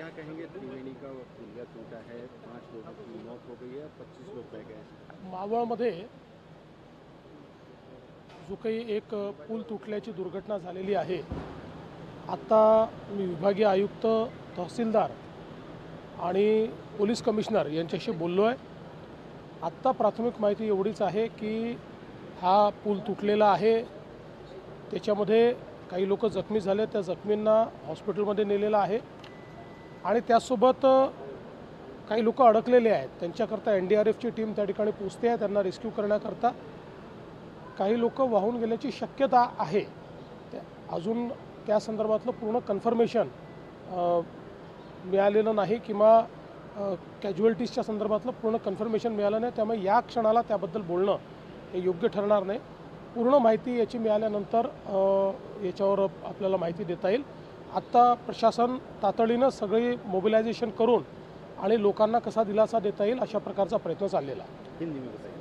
क्या कहेंगे? त्रिवेणी का पुलिया टूटा है, 5 लोगों की मौत हो गई है, 25 लोग बह गए। मावळमध्ये जो काही एक पूल तुटल्याची दुर्घटना झालेली आहे, आत्ता मी विभागीय आयुक्त, तहसीलदार आणि पोलीस कमिशनर यांच्याशी बोललो आहे। आत्ता प्राथमिक माहिती एवढीच आहे की हा पूल तुटलेला आहे, त्याच्यामध्ये काही लोक जखमी झाले, त्या जखमींना हॉस्पिटलमध्ये नेलेलं आहे आणि त्यासोबत काही लोक अडकलेले आहेत, त्यांच्याकरता NDRFची टीम त्या ठिकाणी पोहोचते आहे, त्यांना रेस्क्यू करण्याकरता। काही लोक वाहून गेल्याची शक्यता आहे, अजून त्या संदर्भातलं पूर्ण कन्फर्मेशन मिळालेलं नाही किंवा कॅज्युअल्टीजच्या संदर्भातलं पूर्ण कन्फर्मेशन मिळालं नाही, त्यामुळे या क्षणाला त्याबद्दल बोलणं हे योग्य ठरणार नाही। पूर्ण माहिती याची मिळाल्यानंतर याच्यावर आपल्याला माहिती देता येईल। आत्ता प्रशासन तातडीनं सगळी मोबिलायझेशन करून आणि लोकांना कसा दिलासा देता येईल अशा प्रकारचा प्रयत्न चाललेला आहे।